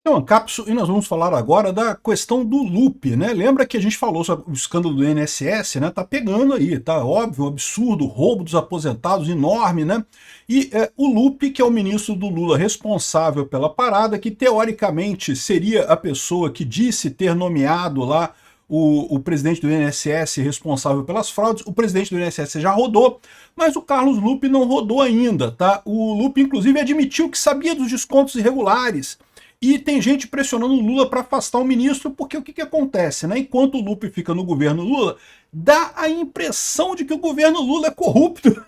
Então, Ancapso, e nós vamos falar agora da questão do Lupe, né? Lembra que a gente falou sobre o escândalo do INSS, né? Tá pegando aí, tá óbvio, um absurdo, roubo dos aposentados enorme, né? E o Lupe, que é o ministro do Lula responsável pela parada, que teoricamente seria a pessoa que disse ter nomeado lá o presidente do INSS responsável pelas fraudes. O presidente do INSS já rodou, mas o Carlos Lupe não rodou ainda, tá? O Lupe, inclusive, admitiu que sabia dos descontos irregulares. E tem gente pressionando o Lula para afastar o ministro, porque o que acontece, né? Enquanto o Lupe fica no governo Lula, dá a impressão de que o governo Lula é corrupto.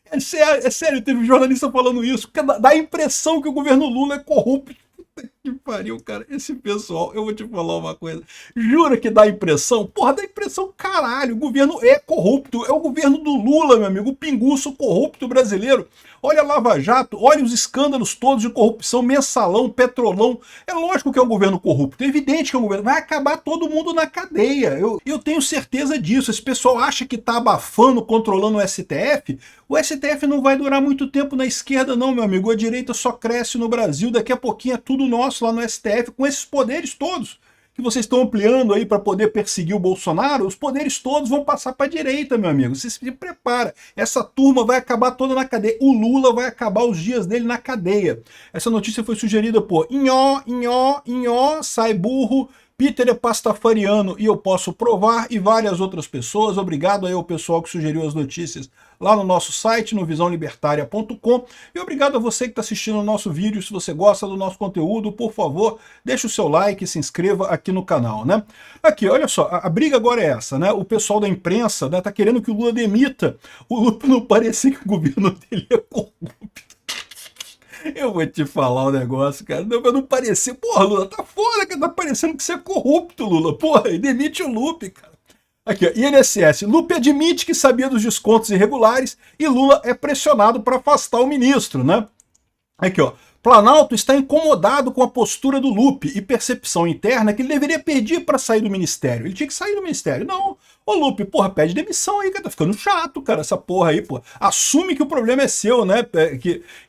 É sério, teve um jornalista falando isso, porque dá a impressão que o governo Lula é corrupto. Puta que pariu, cara. Esse pessoal, eu vou te falar uma coisa. Jura que dá impressão? Porra, dá impressão, caralho. O governo é corrupto. É o governo do Lula, meu amigo. O pinguço corrupto brasileiro. Olha a Lava Jato, olha os escândalos todos de corrupção, mensalão, petrolão. É lógico que é um governo corrupto. É evidente que é um governo. Vai acabar todo mundo na cadeia. Eu tenho certeza disso. Esse pessoal acha que tá abafando, controlando o STF. O STF não vai durar muito tempo na esquerda, não, meu amigo. A direita só cresce no Brasil. Daqui a pouquinho é tudo nosso lá no STF, com esses poderes todos que vocês estão ampliando aí para poder perseguir o Bolsonaro. Os poderes todos vão passar para a direita, meu amigo. Você se prepara. Essa turma vai acabar toda na cadeia. O Lula vai acabar os dias dele na cadeia. Essa notícia foi sugerida por Inhó, sai burro, Peter é pastafariano e eu posso provar, e várias outras pessoas. Obrigado aí ao pessoal que sugeriu as notícias lá no nosso site, no visãolibertaria.com, e obrigado a você que está assistindo o nosso vídeo. Se você gosta do nosso conteúdo, por favor, deixe o seu like e se inscreva aqui no canal, né? Aqui, olha só, a briga agora é essa, né? O pessoal da imprensa, né, tá querendo que o Lula demita o Lula não parecer que o governo dele é corrupto. Eu vou te falar um negócio, cara. Não parecer. Porra, Lula, tá fora, cara. Tá parecendo que você é corrupto, Lula. Porra, e demite o Lupe, cara. Aqui, ó, INSS. Lupe admite que sabia dos descontos irregulares e Lula é pressionado para afastar o ministro, né? Aqui, ó. Planalto está incomodado com a postura do Lupe e percepção interna que ele deveria pedir para sair do ministério. Ele tinha que sair do ministério. Não. Ô Lupe, porra, pede demissão aí, cara. Tá ficando chato, cara, essa porra aí, pô. Assume que o problema é seu, né?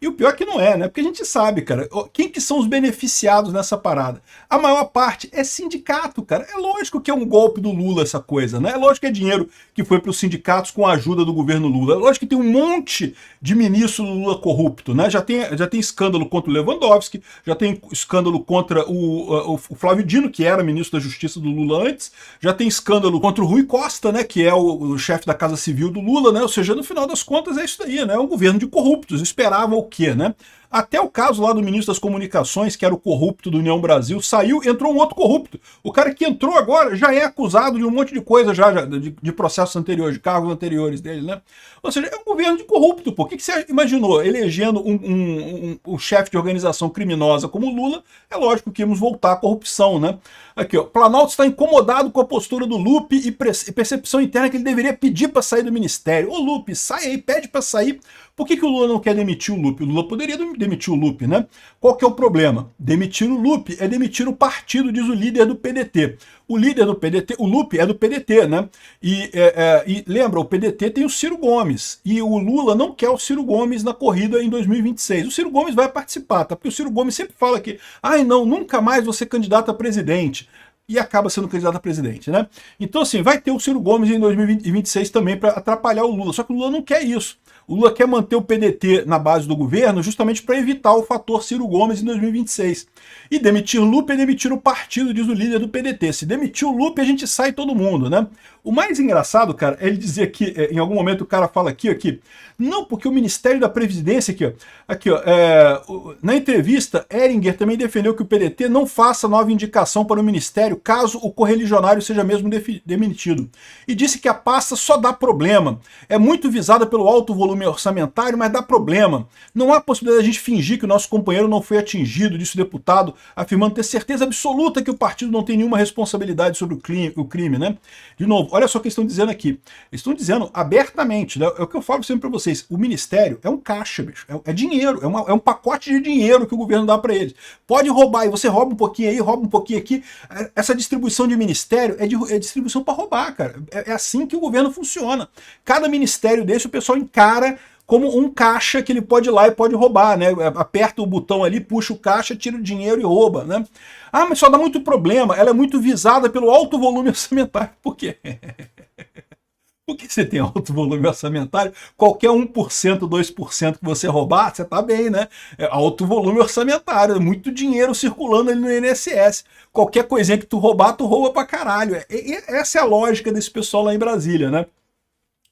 E o pior é que não é, né? Porque a gente sabe, cara, quem que são os beneficiados nessa parada? A maior parte é sindicato, cara. É lógico que é um golpe do Lula essa coisa, né? É lógico que é dinheiro que foi para os sindicatos com a ajuda do governo Lula. É lógico que tem um monte de ministro do Lula corrupto, né? Já tem escândalo contra o Lewandowski, já tem escândalo contra o Flávio Dino, que era ministro da Justiça do Lula antes, já tem escândalo contra o Rui Costa, né, que é o chefe da Casa Civil do Lula, né? Ou seja, no final das contas é isso daí, né? É um governo de corruptos. Esperava o quê, né? Até o caso lá do ministro das Comunicações, que era o corrupto do União Brasil, saiu, entrou um outro corrupto. O cara que entrou agora já é acusado de um monte de coisa de processos anteriores, de cargos anteriores dele, né? Ou seja, é um governo de corrupto, pô. O que você imaginou? Elegendo um chefe de organização criminosa como Lula, é lógico que íamos voltar à corrupção, né? Aqui, ó. Planalto está incomodado com a postura do Lupe e percepção interna que ele deveria pedir para sair do ministério. Ô Lupe, sai aí, pede para sair. Por que o Lula não quer demitir o Lupe? O Lula poderia demitir o Lupe, né? Qual que é o problema? Demitir o Lupe é demitir o partido, diz o líder do PDT. O líder do PDT, o Lupe é do PDT, né? E lembra, o PDT tem o Ciro Gomes. E o Lula não quer o Ciro Gomes na corrida em 2026. O Ciro Gomes vai participar, tá? Porque o Ciro Gomes sempre fala que, ai não, nunca mais vou ser candidato a presidente. E acaba sendo candidato a presidente, né? Então, assim, vai ter o Ciro Gomes em 2026 também para atrapalhar o Lula. Só que o Lula não quer isso. O Lula quer manter o PDT na base do governo justamente para evitar o fator Ciro Gomes em 2026. E demitir Lupe é demitir o partido, diz o líder do PDT. Se demitir o Lupe, a gente sai todo mundo, né? O mais engraçado, cara, é ele dizer que, em algum momento o cara fala aqui, não, porque o Ministério da Previdência, na entrevista, Heringer também defendeu que o PDT não faça nova indicação para o Ministério caso o correligionário seja mesmo demitido. E disse que a pasta só dá problema. É muito visada pelo alto volume orçamentário, mas dá problema. Não há possibilidade de a gente fingir que o nosso companheiro não foi atingido, disse o deputado, afirmando ter certeza absoluta que o partido não tem nenhuma responsabilidade sobre o crime, né? De novo, olha só o que eles estão dizendo aqui. Eles estão dizendo abertamente, né? É o que eu falo sempre para vocês, o ministério é um caixa, bicho, é dinheiro, é um pacote de dinheiro que o governo dá para eles. Pode roubar, e você rouba um pouquinho aí, rouba um pouquinho aqui. Essa distribuição de ministério é distribuição para roubar, cara. É assim que o governo funciona. Cada ministério desse, o pessoal encara como um caixa que ele pode ir lá e pode roubar, né? Aperta o botão ali, puxa o caixa, tira o dinheiro e rouba, né? Ah, mas só dá muito problema, ela é muito visada pelo alto volume orçamentário. Por quê? Porque você tem alto volume orçamentário, qualquer 1%, 2% que você roubar, você tá bem, né? É alto volume orçamentário, muito dinheiro circulando ali no INSS. Qualquer coisinha que tu roubar, tu rouba pra caralho. Essa é a lógica desse pessoal lá em Brasília, né?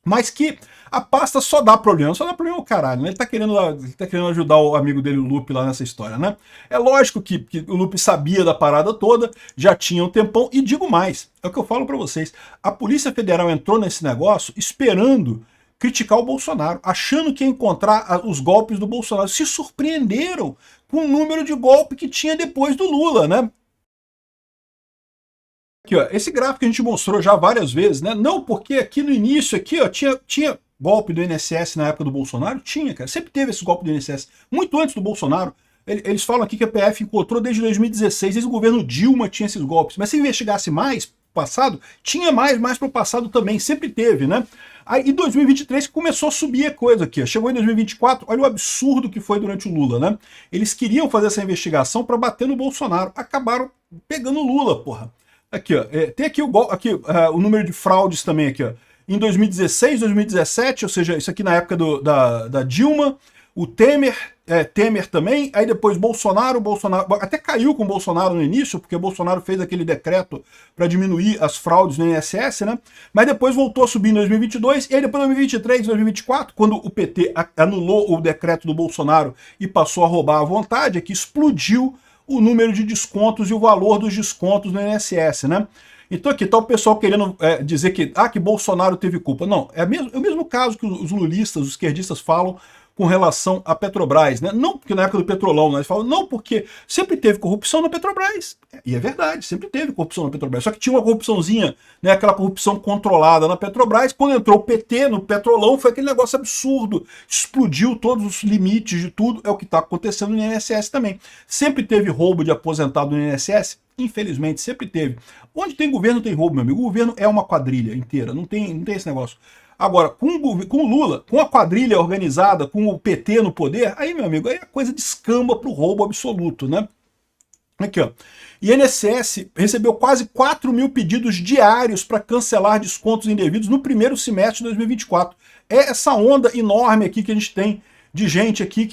Mas que a pasta só dá problema o caralho, né? Ele tá querendo ajudar o amigo dele, o Lupe, lá nessa história, né? É lógico que o Lupe sabia da parada toda, já tinha um tempão, e digo mais, é o que eu falo pra vocês, a Polícia Federal entrou nesse negócio esperando criticar o Bolsonaro, achando que ia encontrar os golpes do Bolsonaro, se surpreenderam com o número de golpe que tinha depois do Lula, né? Aqui, ó, esse gráfico que a gente mostrou já várias vezes, né? Não, porque aqui no início, aqui, ó, tinha golpe do INSS na época do Bolsonaro? Tinha, cara. Sempre teve esse golpe do INSS. Muito antes do Bolsonaro. Eles falam aqui que a PF encontrou desde 2016, desde o governo Dilma tinha esses golpes. Mas se investigasse mais passado, tinha mais pro passado também, sempre teve, né? Aí em 2023 começou a subir a coisa aqui, ó. Chegou em 2024, olha o absurdo que foi durante o Lula, né? Eles queriam fazer essa investigação para bater no Bolsonaro, acabaram pegando o Lula, porra. Aqui, ó, tem aqui o número de fraudes também aqui, ó. Em 2016, 2017, ou seja, isso aqui na época da Dilma, o Temer também, aí depois Bolsonaro até caiu com o Bolsonaro no início, porque o Bolsonaro fez aquele decreto para diminuir as fraudes no INSS, né? Mas depois voltou a subir em 2022, e aí depois em 2023, 2024, quando o PT anulou o decreto do Bolsonaro e passou a roubar à vontade, é que explodiu o número de descontos e o valor dos descontos no INSS, né? Então aqui tá o pessoal querendo dizer que Bolsonaro teve culpa. Não, é o mesmo caso que os lulistas, os esquerdistas falam com relação à Petrobras, né? Não porque na época do Petrolão, né? Eles falam, não, porque sempre teve corrupção na Petrobras. E é verdade, sempre teve corrupção na Petrobras. Só que tinha uma corrupçãozinha, né? Aquela corrupção controlada na Petrobras. Quando entrou o PT no Petrolão, foi aquele negócio absurdo. Explodiu todos os limites de tudo. É o que está acontecendo no INSS também. Sempre teve roubo de aposentado no INSS? Infelizmente, sempre teve. Onde tem governo, tem roubo, meu amigo. O governo é uma quadrilha inteira, não tem esse negócio. Agora, com o Lula, com a quadrilha organizada, com o PT no poder, aí, meu amigo, aí a coisa descamba para o roubo absoluto, né? Aqui, ó. INSS recebeu quase 4 mil pedidos diários para cancelar descontos indevidos no primeiro semestre de 2024. É essa onda enorme aqui que a gente tem de gente aqui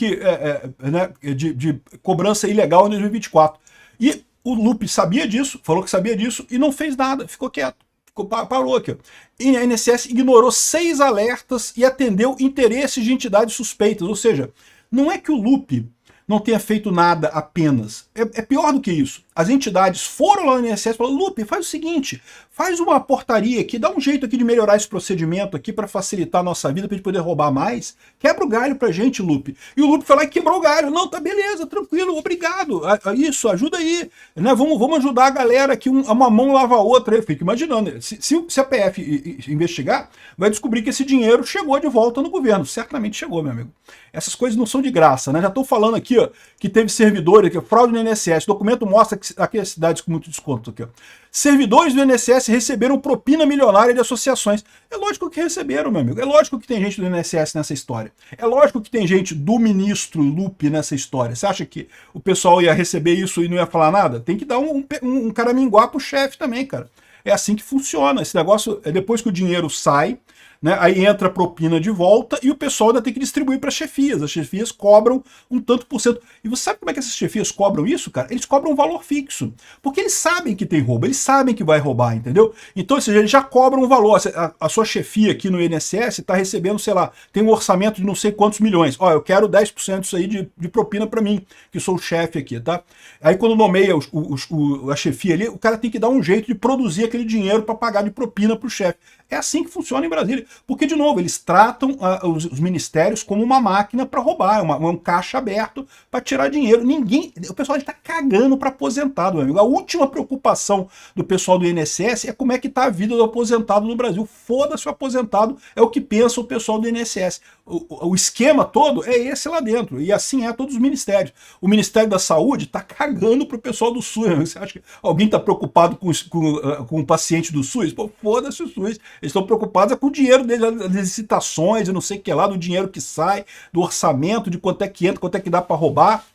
né, de cobrança ilegal em 2024. E o Lupe sabia disso, falou que sabia disso e não fez nada, ficou quieto. Parou aqui. E a INSS ignorou 6 alertas e atendeu interesses de entidades suspeitas. Ou seja, não é que o Lupe não tenha feito nada apenas. É pior do que isso. As entidades foram lá no INSS e falaram, Lupe, faz o seguinte, faz uma portaria aqui, dá um jeito aqui de melhorar esse procedimento aqui para facilitar a nossa vida, para a gente poder roubar mais. Quebra o galho pra gente, Lupe. E o Lupe foi lá e quebrou o galho. Não, tá beleza, tranquilo, obrigado. Isso, ajuda aí. Né? Vamos ajudar a galera aqui, uma mão lava a outra. Eu fico imaginando, se a PF investigar, vai descobrir que esse dinheiro chegou de volta no governo. Certamente chegou, meu amigo. Essas coisas não são de graça, né? Já estou falando aqui, ó, que teve servidor aqui, fraude no INSS. O documento mostra que aqui as cidades com muito desconto aqui, ó. Servidores do INSS receberam propina milionária de associações. É lógico que receberam, meu amigo. É lógico que tem gente do INSS nessa história. É lógico que tem gente do ministro Lupe nessa história. Você acha que o pessoal ia receber isso e não ia falar nada? Tem que dar um caraminguá pro chefe também, cara. É assim que funciona. Esse negócio é depois que o dinheiro sai, né, aí entra a propina de volta e o pessoal ainda tem que distribuir para as chefias. As chefias cobram um tanto por cento. E você sabe como é que essas chefias cobram isso, cara? Eles cobram um valor fixo. Porque eles sabem que tem roubo, eles sabem que vai roubar, entendeu? Então, ou seja, eles já cobram um valor. A sua chefia aqui no INSS está recebendo, sei lá, tem um orçamento de não sei quantos milhões. Ó, eu quero 10% disso aí de propina para mim, que sou o chefe aqui, tá? Aí quando nomeia a chefia ali, o cara tem que dar um jeito de produzir aquele dinheiro para pagar de propina para o chefe. É assim que funciona em Brasília. Porque, de novo, eles tratam os ministérios como uma máquina para roubar, um caixa aberto para tirar dinheiro. O pessoal está cagando para aposentado, meu amigo. A última preocupação do pessoal do INSS é como é que está a vida do aposentado no Brasil. Foda-se o aposentado, é o que pensa o pessoal do INSS. O esquema todo é esse lá dentro, e assim é todos os ministérios. O Ministério da Saúde está cagando para o pessoal do SUS. Você acha que alguém está preocupado com o paciente do SUS? Pô, foda-se o SUS. Eles estão preocupados com o dinheiro dinheiro deles, das licitações e não sei o que lá, do dinheiro que sai, do orçamento, de quanto é que entra, quanto é que dá para roubar.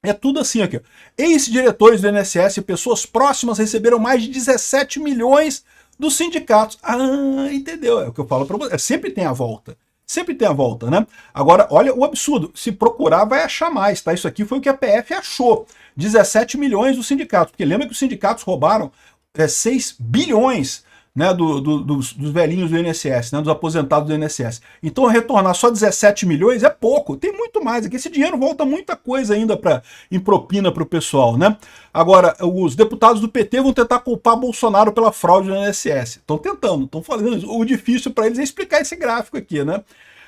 É tudo assim aqui. Ex-diretores do INSS e pessoas próximas receberam mais de 17 milhões dos sindicatos. Ah, entendeu? É o que eu falo para você. Sempre tem a volta. Sempre tem a volta, né? Agora, olha o absurdo. Se procurar, vai achar mais, tá? Isso aqui foi o que a PF achou. 17 milhões dos sindicatos. Porque lembra que os sindicatos roubaram 6 bilhões, né, dos velhinhos do INSS, né, dos aposentados do INSS. Então retornar só 17 milhões é pouco, tem muito mais aqui. Esse dinheiro volta muita coisa ainda em propina para o pessoal, né? Agora, os deputados do PT vão tentar culpar Bolsonaro pela fraude no INSS. Estão tentando, estão fazendo isso. O difícil para eles é explicar esse gráfico aqui, né?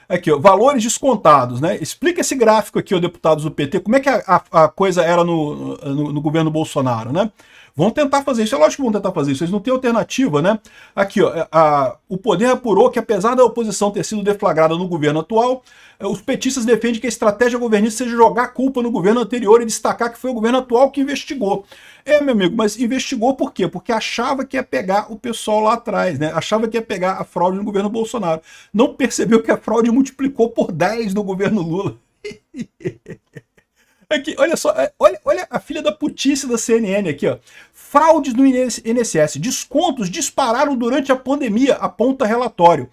Aqui, ó, valores descontados, né? Explica esse gráfico aqui, ó, deputados do PT, como é que a coisa era no governo Bolsonaro, né? Vão tentar fazer isso, é lógico que vão tentar fazer isso, eles não têm alternativa, né? Aqui, ó, o Poder apurou que apesar da oposição ter sido deflagrada no governo atual, os petistas defendem que a estratégia governista seja jogar a culpa no governo anterior e destacar que foi o governo atual que investigou. Meu amigo, mas investigou por quê? Porque achava que ia pegar o pessoal lá atrás, né? Achava que ia pegar a fraude no governo Bolsonaro. Não percebeu que a fraude multiplicou por 10 no governo Lula. Aqui, olha só, olha a filha da putice da CNN aqui, ó. Fraudes no INSS, descontos dispararam durante a pandemia, aponta relatório.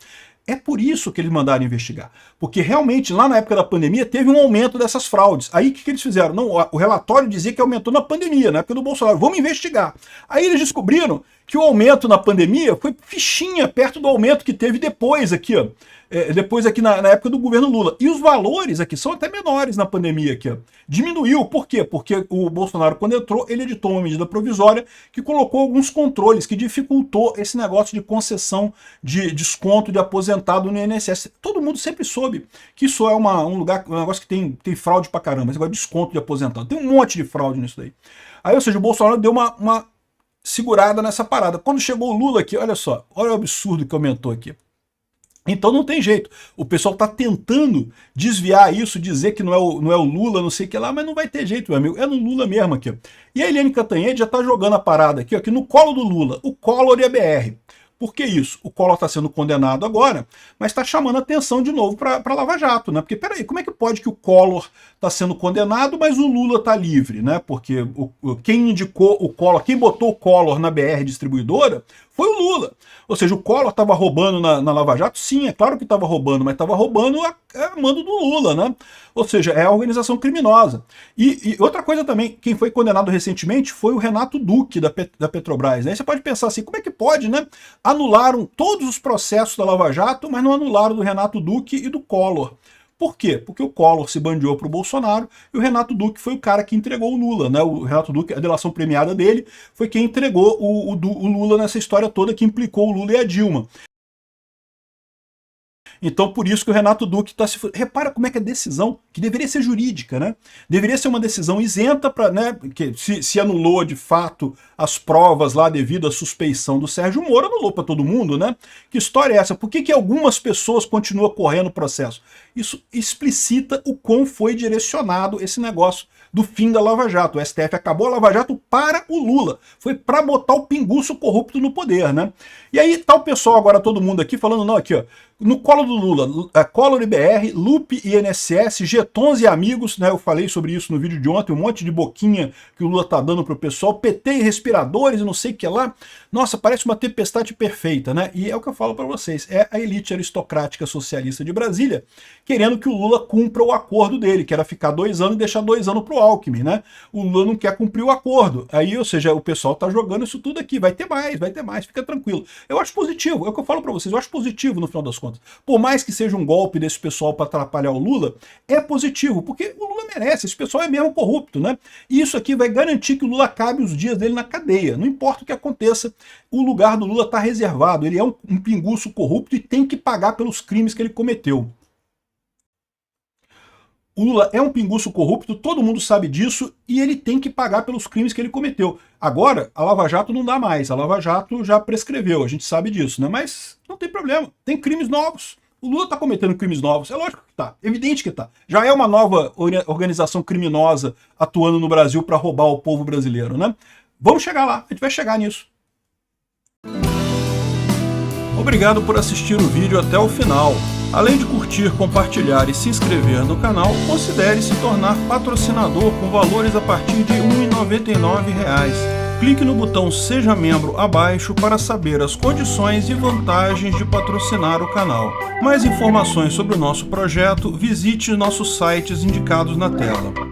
É por isso que eles mandaram investigar. Porque realmente, lá na época da pandemia, teve um aumento dessas fraudes. Aí o que eles fizeram? Não, o relatório dizia que aumentou na pandemia, na época do Bolsonaro. Vamos investigar. Aí eles descobriram que o aumento na pandemia foi fichinha perto do aumento que teve depois aqui, ó. Depois aqui na época do governo Lula. E os valores aqui são até menores na pandemia aqui, ó. Diminuiu, por quê? Porque o Bolsonaro, quando entrou, ele editou uma medida provisória que colocou alguns controles, que dificultou esse negócio de concessão de desconto de aposentado no INSS. Todo mundo sempre soube que isso é um negócio que tem fraude pra caramba, esse negócio de desconto de aposentado. Tem um monte de fraude nisso daí. Aí, ou seja, o Bolsonaro deu uma segurada nessa parada. Quando chegou o Lula aqui, olha só, olha o absurdo que aumentou aqui. Então não tem jeito. O pessoal está tentando desviar isso, dizer que não é o Lula, não sei o que lá, mas não vai ter jeito, meu amigo. É no Lula mesmo aqui. E a Eliane Cantanhede já está jogando a parada aqui, ó, aqui no colo do Lula. O Collor e a BR. Por que isso? O Collor está sendo condenado agora, mas está chamando atenção de novo para Lava Jato, né? Porque, peraí, como é que pode que o Collor está sendo condenado, mas o Lula está livre, né? Porque quem indicou o Collor, quem botou o Collor na BR distribuidora foi o Lula. Ou seja, o Collor estava roubando na Lava Jato? Sim, é claro que estava roubando, mas estava roubando a mando do Lula, né? Ou seja, é a organização criminosa. E outra coisa também, quem foi condenado recentemente foi o Renato Duque, da Petrobras. Né? Você pode pensar assim, como é que pode, né? Anularam todos os processos da Lava Jato, mas não anularam do Renato Duque e do Collor. Por quê? Porque o Collor se bandiou para o Bolsonaro e o Renato Duque foi o cara que entregou o Lula, né? O Renato Duque, a delação premiada dele, foi quem entregou o Lula nessa história toda, que implicou o Lula e a Dilma. Então, por isso que o Renato Duque está se... Repara como é que a decisão, que deveria ser jurídica, né? Deveria ser uma decisão isenta, para, né? Que se anulou de fato as provas lá devido à suspeição do Sérgio Moro, anulou para todo mundo, né? Que história é essa? Por que algumas pessoas continuam correndo o processo? Isso explicita o quão foi direcionado esse negócio do fim da Lava Jato. O STF acabou a Lava Jato para o Lula. Foi para botar o pinguço corrupto no poder, né? E aí tá o pessoal agora, todo mundo aqui, falando, não, aqui, ó, no colo do Lula, Collor e BR, Lupe e INSS, Getons e amigos, né? Eu falei sobre isso no vídeo de ontem, um monte de boquinha que o Lula tá dando pro pessoal, PT e respiradores e não sei o que lá. Nossa, parece uma tempestade perfeita, né? E é o que eu falo para vocês, é a elite aristocrática socialista de Brasília querendo que o Lula cumpra o acordo dele, que era ficar 2 anos e deixar 2 anos pro Alckmin, né? O Lula não quer cumprir o acordo. Aí, ou seja, o pessoal tá jogando isso tudo aqui, vai ter mais, fica tranquilo. Eu acho positivo, é o que eu falo para vocês, eu acho positivo no final das contas. Por mais que seja um golpe desse pessoal para atrapalhar o Lula, é positivo, porque o Lula merece, esse pessoal é mesmo corrupto, né? E isso aqui vai garantir que o Lula acabe os dias dele na cadeia. Não importa o que aconteça, o lugar do Lula está reservado, ele é um pinguço corrupto e tem que pagar pelos crimes que ele cometeu. O Lula é um pinguço corrupto, todo mundo sabe disso, e ele tem que pagar pelos crimes que ele cometeu. Agora, a Lava Jato não dá mais, a Lava Jato já prescreveu, a gente sabe disso, né? Mas não tem problema, tem crimes novos. O Lula está cometendo crimes novos, é lógico que está, evidente que está. Já é uma nova organização criminosa atuando no Brasil para roubar o povo brasileiro, né? Vamos chegar lá, a gente vai chegar nisso. Obrigado por assistir o vídeo até o final. Além de curtir, compartilhar e se inscrever no canal, considere se tornar patrocinador com valores a partir de R$ 1,99. Clique no botão Seja Membro abaixo para saber as condições e vantagens de patrocinar o canal. Mais informações sobre o nosso projeto, visite nossos sites indicados na tela.